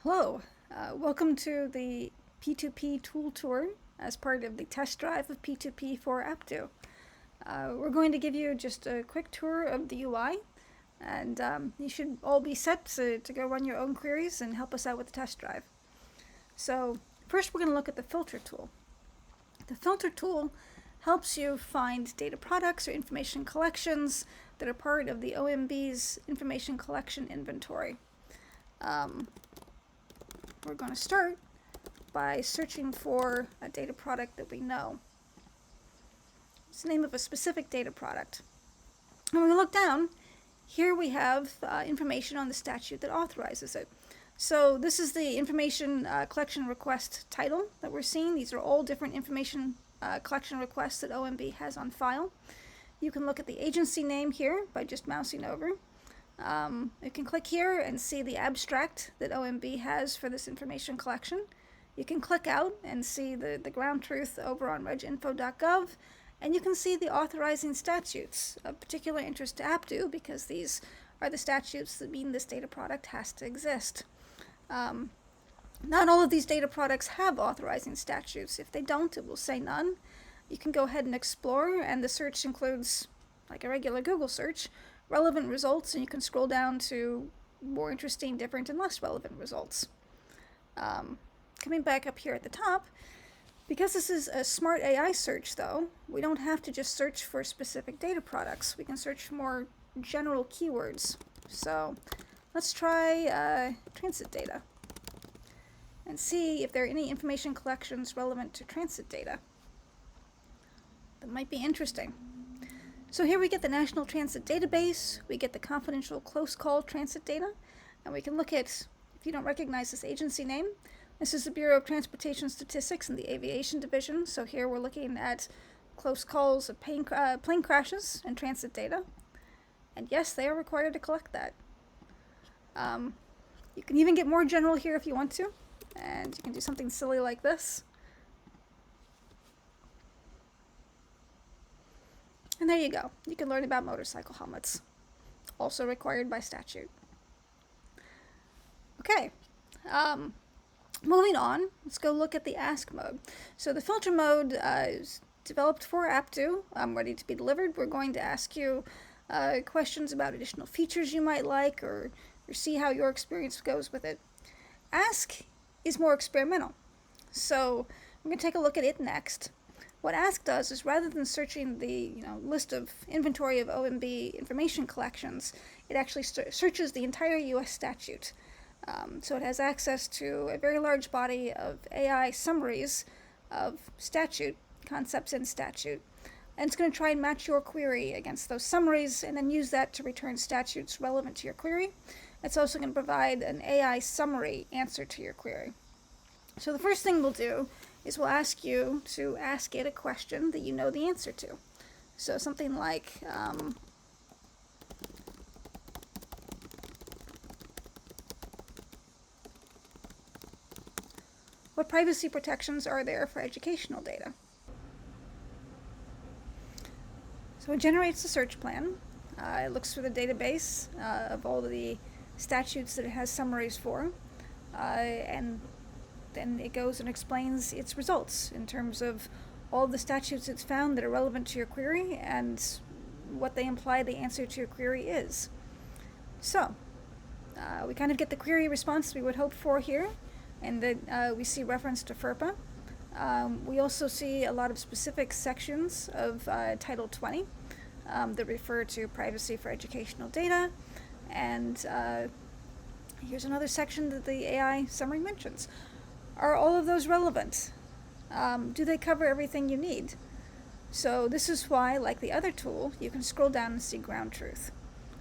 Hello, welcome to the P2P tool tour as part of the test drive of P2P for APDU. We're going to give you just a quick tour of the UI, and you should all be set to go run your own queries and help us out with the test drive. So first we're going to look at the filter tool. The filter tool helps you find data products or information collections that are part of the OMB's information collection inventory. We're going to start by searching for a data product that we know. It's the name of a specific data product. And when we look down, here we have information on the statute that authorizes it. So this is the information collection request title that we're seeing. These are all different information collection requests that OMB has on file. You can look at the agency name here by just mousing over. You can click here and see the abstract that OMB has for this information collection. You can click out and see the ground truth over on reginfo.gov, and you can see the authorizing statutes of particular interest to APDU because these are the statutes that mean this data product has to exist. Not all of these data products have authorizing statutes. If they don't, it will say none. You can go ahead and explore, and the search includes, like a regular Google search, relevant results, and you can scroll down to more interesting, different, and less relevant results. Coming back up here at the top, because this is a smart AI search though, we don't have to just search for specific data products. We can search for more general keywords. So let's try transit data and see if there are any information collections relevant to transit data that might be interesting. So here we get the National Transit Database, we get the confidential close call transit data, and we can look at, if you don't recognize this agency name, this is the Bureau of Transportation Statistics in the Aviation Division. So here we're looking at close calls of plane crashes and transit data. And yes, they are required to collect that. You can even get more general here if you want to, and you can do something silly like this. And there you go. You can learn about motorcycle helmets, also required by statute. Okay, moving on, let's go look at the ask mode. So the filter mode is developed for APDU, ready to be delivered. We're going to ask you questions about additional features you might like, or see how your experience goes with it. Ask is more experimental, so we're going to take a look at it next. What Ask does is, rather than searching the list of inventory of OMB information collections, it actually searches the entire U.S. statute. So it has access to a very large body of AI summaries of statute, concepts in statute, and it's going to try and match your query against those summaries and then use that to return statutes relevant to your query. It's also going to provide an AI summary answer to your query. So the first thing we'll do is we'll ask you to ask it a question that you know the answer to. So something like, what privacy protections are there for educational data? So it generates a search plan. It looks through the database of all of the statutes that it has summaries for, and then it goes and explains its results in terms of all the statutes it's found that are relevant to your query and what they imply the answer to your query is. So we kind of get the query response we would hope for here, and that we see reference to FERPA. We also see a lot of specific sections of Title 20 that refer to privacy for educational data, and here's another section that the AI summary mentions. Are all of those relevant? Do they cover everything you need? So this is why, like the other tool, you can scroll down and see ground truth.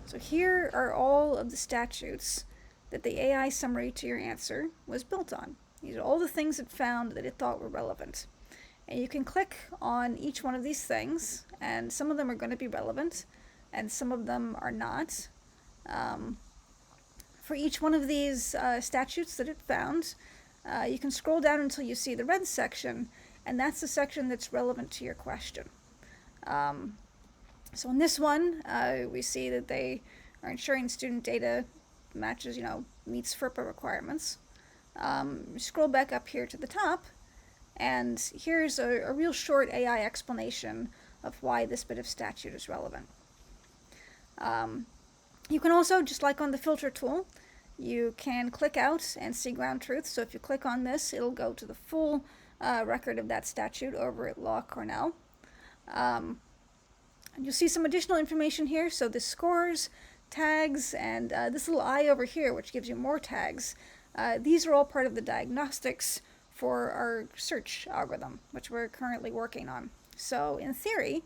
So here are all of the statutes that the AI summary to your answer was built on. These are all the things it found that it thought were relevant. And you can click on each one of these things, and some of them are going to be relevant, and some of them are not. For each one of these statutes that it found, you can scroll down until you see the red section, and that's the section that's relevant to your question. So in this one, we see that they are ensuring student data matches, meets FERPA requirements. scroll back up here to the top, and here's a real short AI explanation of why this bit of statute is relevant. You can also, just like on the filter tool, you can click out and see ground truth. So if you click on this, it'll go to the full record of that statute over at Law Cornell. You'll see some additional information here. So the scores, tags, and this little eye over here, which gives you more tags. These are all part of the diagnostics for our search algorithm, which we're currently working on. So in theory,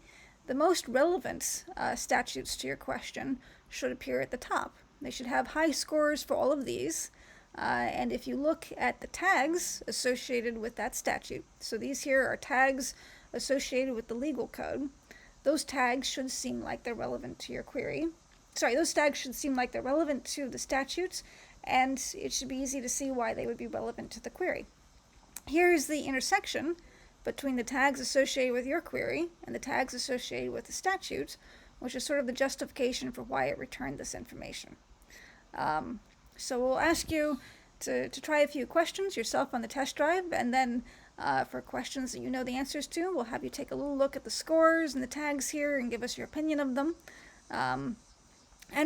the most relevant statutes to your question should appear at the top. They should have high scores for all of these. And if you look at the tags associated with that statute, so these here are tags associated with the legal code, those tags should seem like they're relevant to your query. Those tags should seem like they're relevant to the statutes, and it should be easy to see why they would be relevant to the query. Here's the intersection between the tags associated with your query and the tags associated with the statute, which is sort of the justification for why it returned this information. So we'll ask you to try a few questions yourself on the test drive, and then for questions that you know the answers to, we'll have you take a little look at the scores and the tags here and give us your opinion of them. And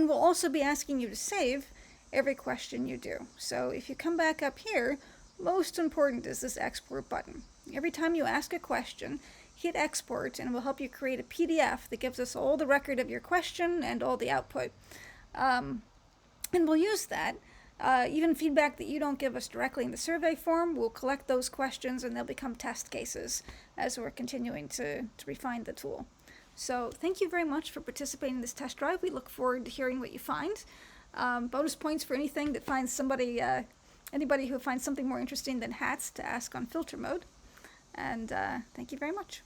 we'll also be asking you to save every question you do. So if you come back up here, most important is this export button. Every time you ask a question, hit export, and we'll help you create a PDF that gives us all the record of your question and all the output. And we'll use that. Even feedback that you don't give us directly in the survey form, we'll collect those questions and they'll become test cases as we're continuing to refine the tool. So thank you very much for participating in this test drive. We look forward to hearing what you find. Bonus points for anything that finds anybody who finds something more interesting than hats to ask on filter mode. And thank you very much.